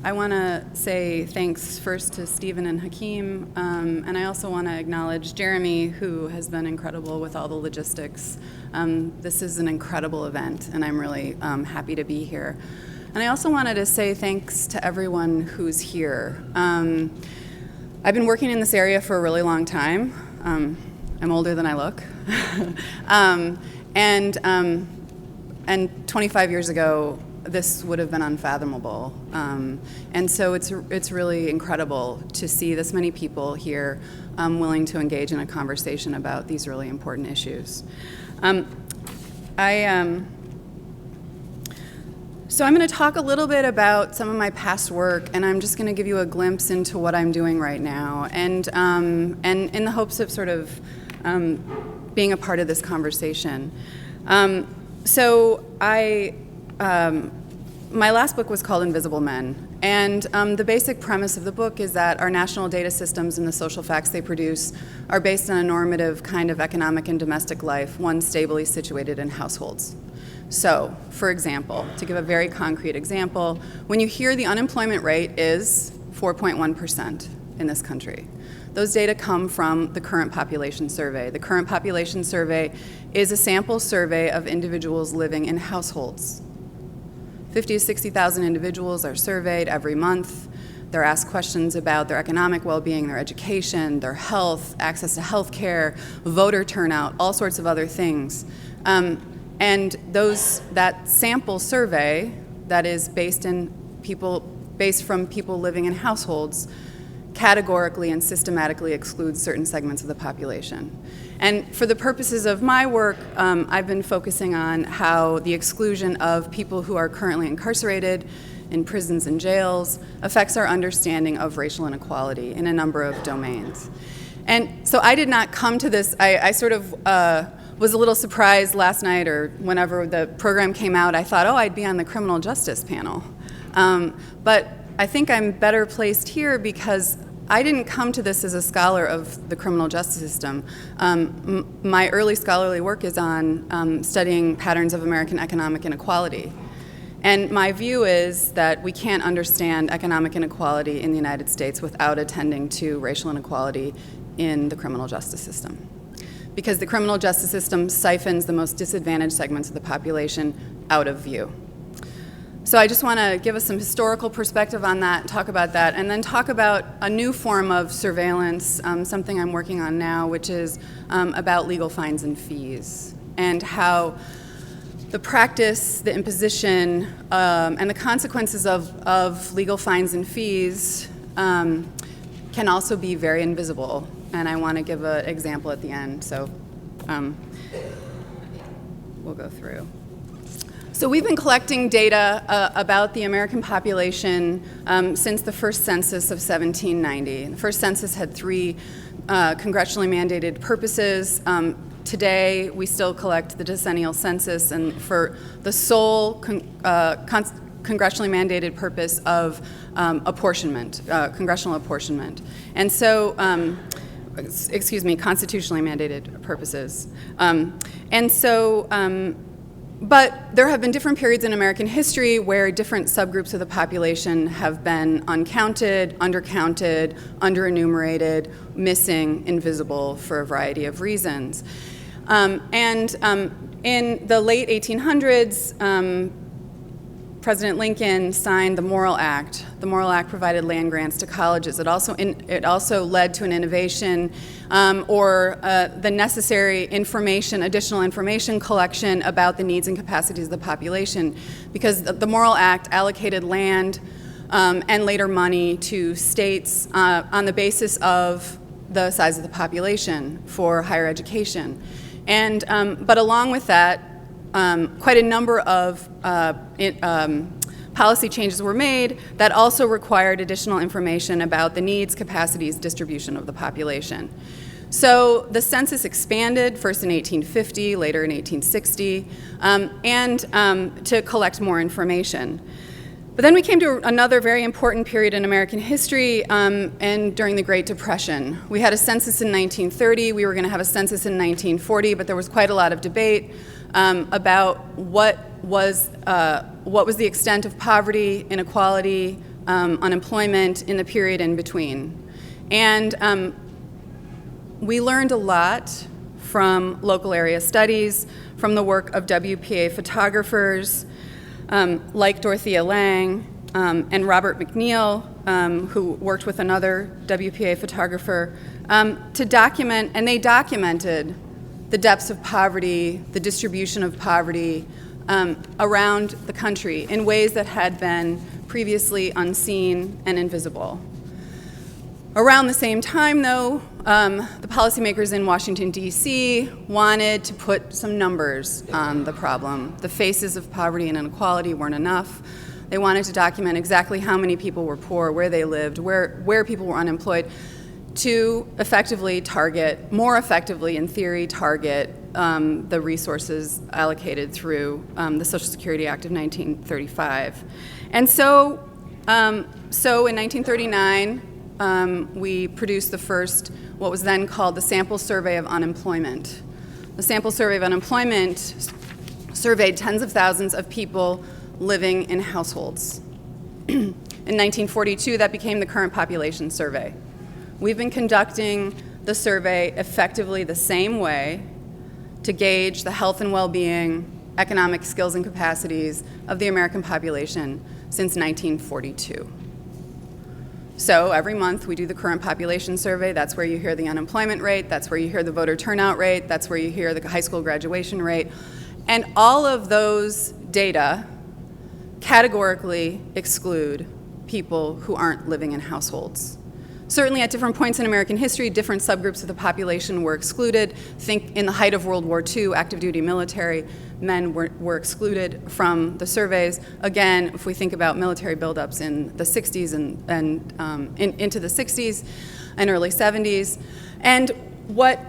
I want to say thanks first to Stephen and Hakeem, and I also want to acknowledge Jeremy, who has been incredible with all the logistics. This is an incredible event, and I'm really happy to be here. And I also wanted to say thanks to everyone who's here. I've been working in this area for a really long time. I'm older than I look. And 25 years ago, this would have been unfathomable. And so it's really incredible to see this many people here willing to engage in a conversation about these really important issues. So I'm going to talk a little bit about some of my past work, and I'm just going to give you a glimpse into what I'm doing right now, and in the hopes of sort of being a part of this conversation. My last book was called Invisible Men, and the basic premise of the book is that our national data systems and the social facts they produce are based on a normative kind of economic and domestic life, one stably situated in households. So, for example, to give a very concrete example, when you hear the unemployment rate is 4.1% in this country, those data come from the Current Population Survey. The Current Population Survey is a sample survey of individuals living in households. 50 to 60,000 individuals are surveyed every month. They're asked questions about their economic well-being, their education, their health, access to health care, voter turnout, all sorts of other things. And that sample survey that is based from people living in households categorically and systematically excludes certain segments of the population. And for the purposes of my work, I've been focusing on how the exclusion of people who are currently incarcerated in prisons and jails affects our understanding of racial inequality in a number of domains. And so I did not come to this, I sort of was a little surprised last night, or whenever the program came out, I thought, oh, I'd be on the criminal justice panel. But I think I'm better placed here because I didn't come to this as a scholar of the criminal justice system. My early scholarly work is on studying patterns of American economic inequality. And my view is that we can't understand economic inequality in the United States without attending to racial inequality in the criminal justice system. Because the criminal justice system siphons the most disadvantaged segments of the population out of view. So I just want to give us some historical perspective on that, talk about that, and then talk about a new form of surveillance, something I'm working on now, which is about legal fines and fees, and how the practice, the imposition, and the consequences of legal fines and fees can also be very invisible. And I want to give an example at the end, so we'll go through. So we've been collecting data about the American population since the first census of 1790. The first census had 3 congressionally mandated purposes. Today, we still collect the decennial census, and for the sole congressionally mandated purpose of apportionment, congressional apportionment. And so, constitutionally mandated purposes. But there have been different periods in American history where different subgroups of the population have been uncounted, undercounted, underenumerated, missing, invisible for a variety of reasons. In the late 1800s, President Lincoln signed the Morrill Act. The Morrill Act provided land grants to colleges. It also led to an innovation the necessary additional information collection about the needs and capacities of the population, because the Morrill Act allocated land and later money to states on the basis of the size of the population for higher education. But along with that, quite a number of policy changes were made that also required additional information about the needs, capacities, distribution of the population. So the census expanded, first in 1850, later in 1860, to collect more information. But then we came to another very important period in American history, and during the Great Depression. We had a census in 1930, we were going to have a census in 1940, but there was quite a lot of debate about what was the extent of poverty, inequality, unemployment in the period in between. And we learned a lot from local area studies, from the work of WPA photographers like Dorothea Lange and Robert McNeil, who worked with another WPA photographer, to document, and they documented the depths of poverty, the distribution of poverty around the country in ways that had been previously unseen and invisible. Around the same time, though, the policymakers in Washington, D.C. wanted to put some numbers on the problem. The faces of poverty and inequality weren't enough. They wanted to document exactly how many people were poor, where they lived, where people were unemployed, to effectively target, more effectively in theory, target the resources allocated through the Social Security Act of 1935. And so in 1939, we produced the first, what was then called the Sample Survey of Unemployment. The Sample Survey of Unemployment surveyed tens of thousands of people living in households. In 1942, that became the current population survey. We've been conducting the survey effectively the same way to gauge the health and well-being, economic skills and capacities of the American population since 1942. So every month we do the current population survey. That's where you hear the unemployment rate. That's where you hear the voter turnout rate. That's where you hear the high school graduation rate. And all of those data categorically exclude people who aren't living in households. Certainly at different points in American history, different subgroups of the population were excluded. Think in the height of World War II, active duty military men were excluded from the surveys. Again, if we think about military buildups in the 60s and into the 60s and early 70s. And what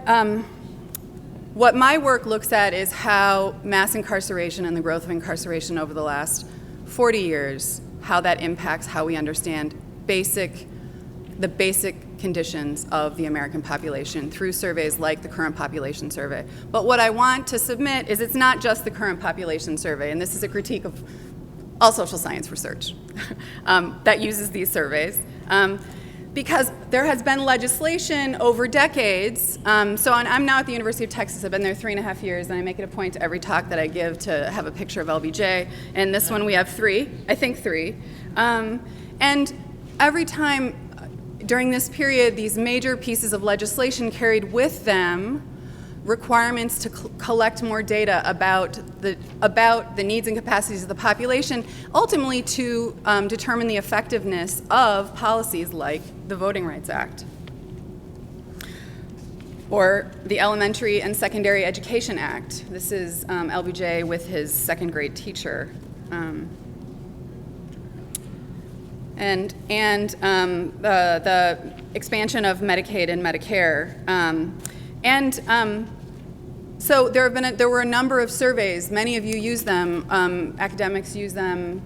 my work looks at is how mass incarceration and the growth of incarceration over the last 40 years, how that impacts how we understand the basic conditions of the American population through surveys like the current population survey. But what I want to submit is it's not just the current population survey, and this is a critique of all social science research that uses these surveys, because there has been legislation over decades. So I'm now at the University of Texas. I've been there 3.5 years, and I make it a point to every talk that I give to have a picture of LBJ. And this one we have three. And every time during this period, these major pieces of legislation carried with them requirements to collect more data about the needs and capacities of the population, ultimately to determine the effectiveness of policies like the Voting Rights Act or the Elementary and Secondary Education Act. This is LBJ with his second grade teacher. And the expansion of Medicaid and Medicare. So there were a number of surveys. Many of you use them. Academics use them.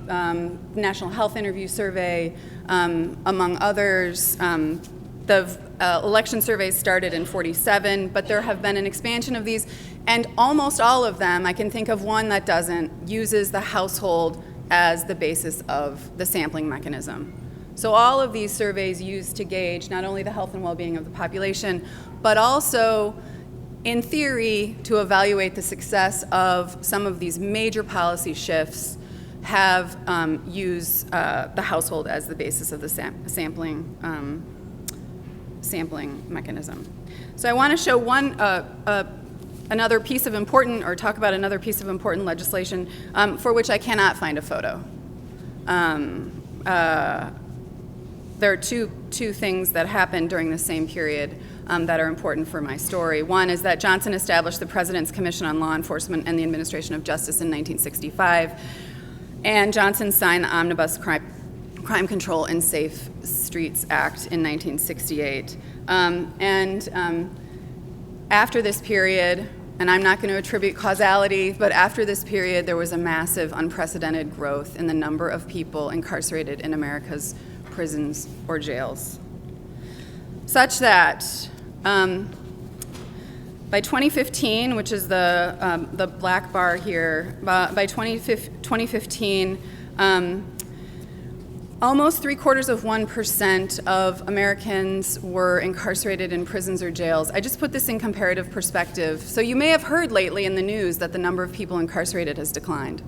National Health Interview Survey, among others. The election surveys started in '47, but there have been an expansion of these, and almost all of them, I can think of one that doesn't, uses the household as the basis of the sampling mechanism. So all of these surveys use to gauge not only the health and well-being of the population, but also, in theory, to evaluate the success of some of these major policy shifts, have used the household as the basis of the sampling mechanism. So I want to show another piece of important, or talk about another piece of important legislation for which I cannot find a photo. There are two things that happened during the same period that are important for my story. One is that Johnson established the President's Commission on Law Enforcement and the Administration of Justice in 1965, and Johnson signed the Omnibus Crime Control and Safe Streets Act in 1968. After this period, and I'm not going to attribute causality, but after this period, there was a massive, unprecedented growth in the number of people incarcerated in America's prisons or jails, such that by 2015, which is the black bar here, by 2015, Almost 0.75% of Americans were incarcerated in prisons or jails. I just put this in comparative perspective. So you may have heard lately in the news that the number of people incarcerated has declined.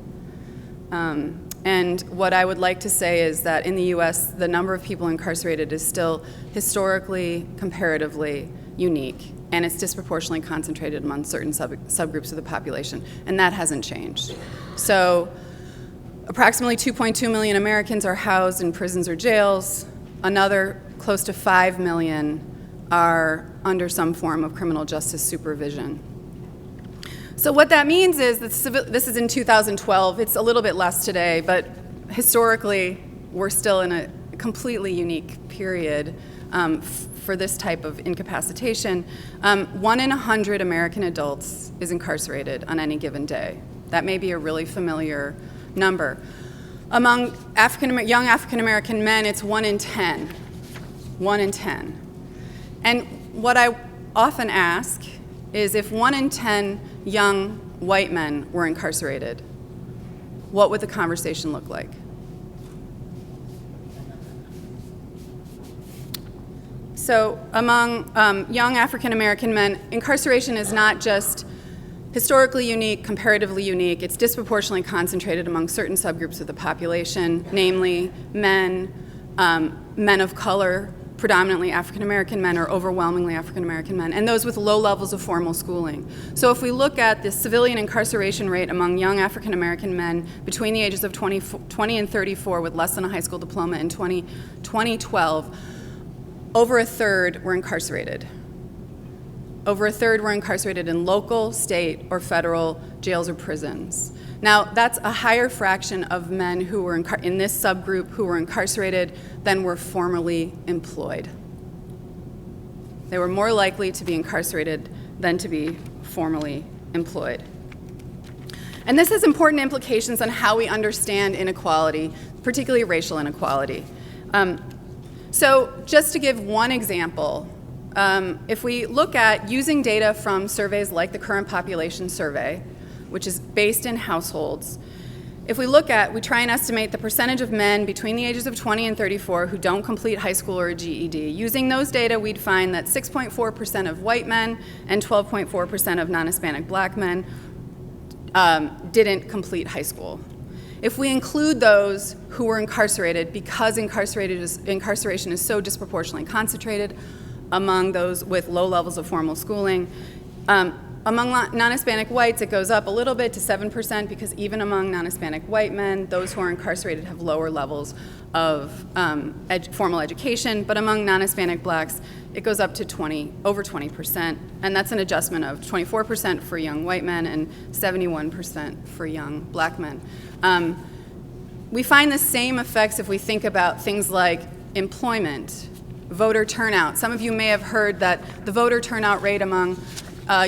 And what I would like to say is that in the US, the number of people incarcerated is still historically, comparatively unique, and it's disproportionately concentrated among certain subgroups of the population, and that hasn't changed. So approximately 2.2 million Americans are housed in prisons or jails. Another close to 5 million are under some form of criminal justice supervision. So what that means is that this is in 2012. It's a little bit less today, but historically, we're still in a completely unique period for this type of incapacitation. 1 in 100 American adults is incarcerated on any given day. That may be a really familiar number. Among young African American men, it's 1 in 10. 1 in 10. And what I often ask is, if 1 in 10 young white men were incarcerated, what would the conversation look like? So among young African American men, incarceration is not just historically unique, comparatively unique. It's disproportionately concentrated among certain subgroups of the population, namely men, men of color, predominantly African American men or overwhelmingly African American men, and those with low levels of formal schooling. So if we look at the civilian incarceration rate among young African American men between the ages of 20 and 34 with less than a high school diploma in 2012, over a third were incarcerated. Over a third were incarcerated in local, state, or federal jails or prisons. Now, that's a higher fraction of men who were in this subgroup who were incarcerated than were formerly employed. They were more likely to be incarcerated than to be formally employed. And this has important implications on how we understand inequality, particularly racial inequality. So just to give one example, if we look at using data from surveys like the Current Population Survey, which is based in households, if we try and estimate the percentage of men between the ages of 20 and 34 who don't complete high school or a GED. Using those data, we'd find that 6.4% of white men and 12.4% of non-Hispanic black men didn't complete high school. If we include those who were incarcerated, because incarceration is so disproportionately concentrated among those with low levels of formal schooling, among non-Hispanic whites, it goes up a little bit to 7%, because even among non-Hispanic white men, those who are incarcerated have lower levels of formal education. But among non-Hispanic blacks, it goes up to over 20%, and that's an adjustment of 24% for young white men and 71% for young black men. We find the same effects if we think about things like employment, voter turnout. Some of you may have heard that the voter turnout rate among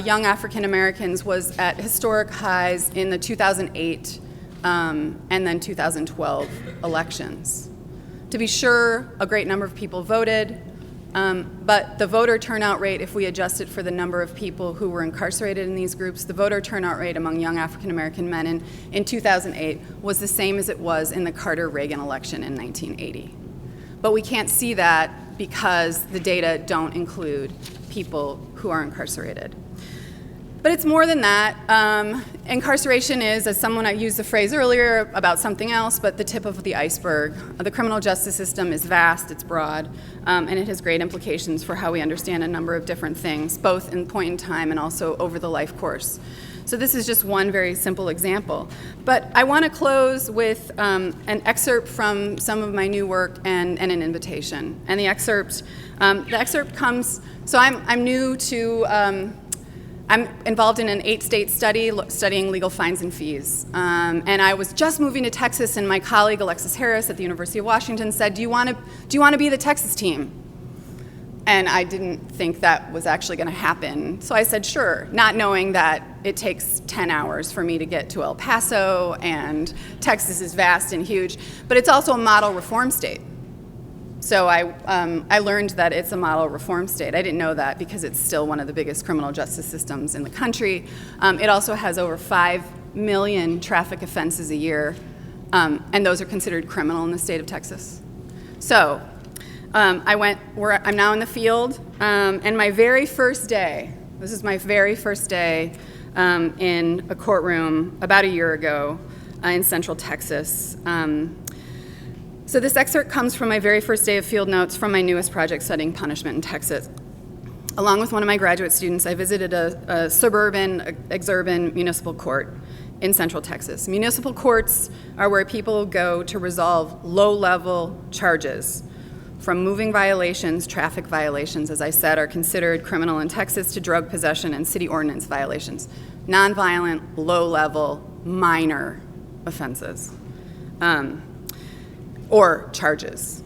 young African Americans was at historic highs in the 2008 and then 2012 elections. To be sure, a great number of people voted, but the voter turnout rate, if we adjust it for the number of people who were incarcerated in these groups, the voter turnout rate among young African American men in 2008 was the same as it was in the Carter-Reagan election in 1980. But we can't see that because the data don't include people who are incarcerated. But it's more than that. Incarceration is, as someone used the phrase earlier about something else, but the tip of the iceberg. The criminal justice system is vast, it's broad, and it has great implications for how we understand a number of different things, both in point in time and also over the life course. So this is just one very simple example. But I want to close with an excerpt from some of my new work and an invitation. And the excerpt comes, so I'm new to, I'm involved in an 8-state study studying legal fines and fees. And I was just moving to Texas, and my colleague Alexis Harris at the University of Washington said, do you want to be the Texas team? And I didn't think that was actually going to happen. So I said, sure, not knowing that it takes 10 hours for me to get to El Paso, and Texas is vast and huge, but it's also a model reform state. So I learned that it's a model reform state. I didn't know that because it's still one of the biggest criminal justice systems in the country. It also has over 5 million traffic offenses a year, and those are considered criminal in the state of Texas. So I'm now in the field, and my very first day, this is my very first day in a courtroom about a year ago in Central Texas. So this excerpt comes from my very first day of field notes from my newest project studying punishment in Texas. Along with one of my graduate students, I visited a suburban, exurban municipal court in Central Texas. Municipal courts are where people go to resolve low-level charges. From moving violations, traffic violations, as I said, are considered criminal in Texas, to drug possession and city ordinance violations. Nonviolent, low-level, minor offenses. Or charges.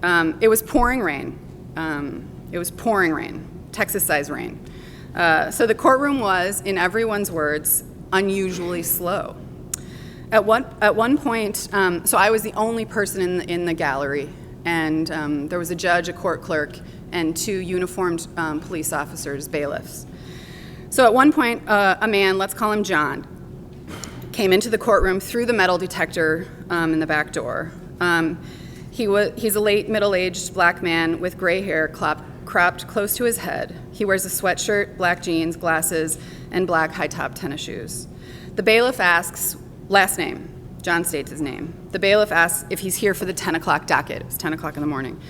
It was pouring rain. Texas-sized rain. So the courtroom was, in everyone's words, unusually slow. At one point, so I was the only person in the gallery, and there was a judge, a court clerk, and two uniformed police officers, bailiffs. So at one point, a man, let's call him John, came into the courtroom through the metal detector in the back door. He's a late middle-aged black man with gray hair cropped close to his head. He wears a sweatshirt, black jeans, glasses, and black high-top tennis shoes. The bailiff asks, last name. John states his name. The bailiff asks if he's here for the 10 o'clock docket. It was 10 o'clock in the morning.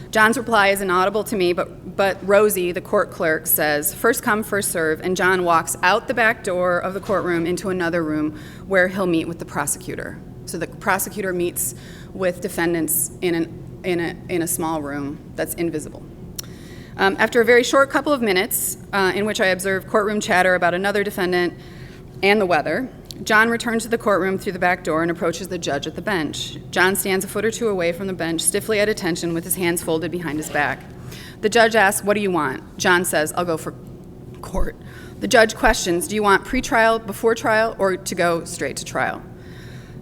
John's reply is inaudible to me, but Rosie, the court clerk, says, first come, first serve, and John walks out the back door of the courtroom into another room where he'll meet with the prosecutor. So the prosecutor meets with defendants in a small room that's invisible. After a very short couple of minutes, in which I observed courtroom chatter about another defendant and the weather, John returns to the courtroom through the back door and approaches the judge at the bench. John stands a foot or two away from the bench, stiffly at attention with his hands folded behind his back. The judge asks, what do you want? John says, I'll go for court. The judge questions, do you want pre-trial, before trial, or to go straight to trial?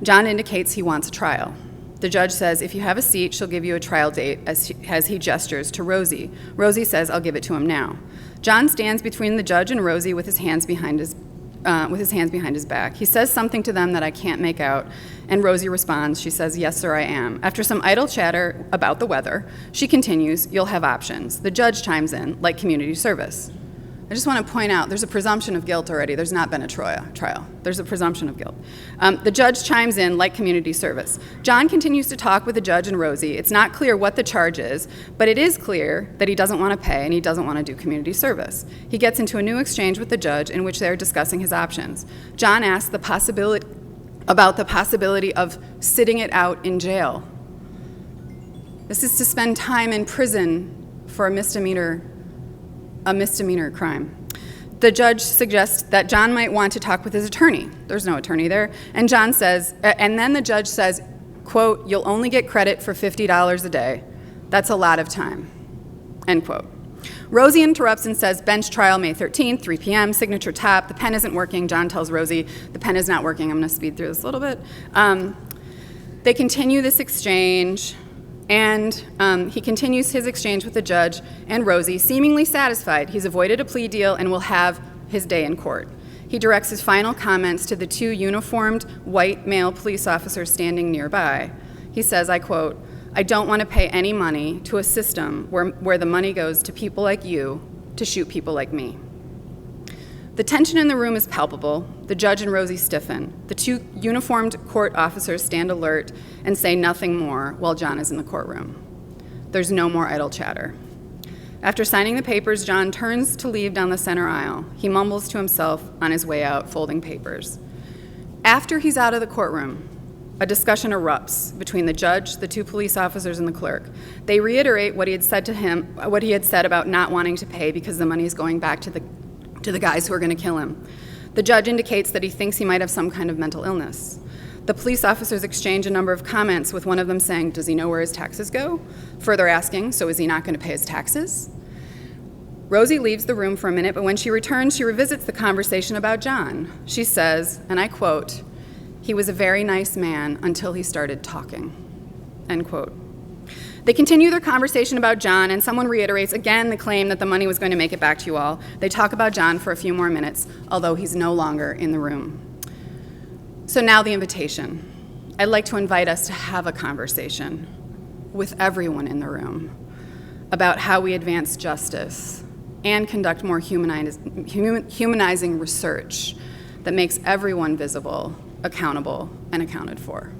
John indicates he wants a trial. The judge says, if you have a seat, she'll give you a trial date, as he gestures to Rosie. Rosie says, I'll give it to him now. John stands between the judge and Rosie with his hands behind his back. He says something to them that I can't make out, and Rosie responds. She says, yes, sir, I am. After some idle chatter about the weather, she continues, you'll have options. The judge chimes in, like community service. I just want to point out, there's a presumption of guilt already. There's not been a trial. There's a presumption of guilt. The judge chimes in, like community service. John continues to talk with the judge and Rosie. It's not clear what the charge is, but it is clear that he doesn't want to pay and he doesn't want to do community service. He gets into a new exchange with the judge in which they're discussing his options. John asks about the possibility of sitting it out in jail. This is to spend time in prison for a misdemeanor crime. The judge suggests that John might want to talk with his attorney. There's no attorney there. And John says, and then the judge says, quote, you'll only get credit for $50 a day. That's a lot of time, end quote. Rosie interrupts and says, bench trial May 13th, 3 p.m., signature top. The pen isn't working. John tells Rosie, the pen is not working. I'm going to speed through this a little bit. They continue this exchange. And he continues his exchange with the judge and Rosie, seemingly satisfied. He's avoided a plea deal and will have his day in court. He directs his final comments to the two uniformed white male police officers standing nearby. He says, I quote, I don't want to pay any money to a system where the money goes to people like you to shoot people like me. The tension in the room is palpable. The judge and Rosie stiffen. The two uniformed court officers stand alert and say nothing more while John is in the courtroom. There's no more idle chatter. After signing the papers, John turns to leave down the center aisle. He mumbles to himself on his way out, folding papers. After he's out of the courtroom, a discussion erupts between the judge, the two police officers, and the clerk. They reiterate what he had said to him, what he had said about not wanting to pay because the money is going back to the guys who are going to kill him. The judge indicates that he thinks he might have some kind of mental illness. The police officers exchange a number of comments, with one of them saying, does he know where his taxes go? Further asking, so is he not going to pay his taxes? Rosie leaves the room for a minute, but when she returns, she revisits the conversation about John. She says, and I quote, he was a very nice man until he started talking, end quote. They continue their conversation about John, and someone reiterates again the claim that the money was going to make it back to you all. They talk about John for a few more minutes, although he's no longer in the room. So now the invitation. I'd like to invite us to have a conversation. with everyone in the room about how we advance justice and conduct more humanizing research that makes everyone visible, accountable, and accounted for.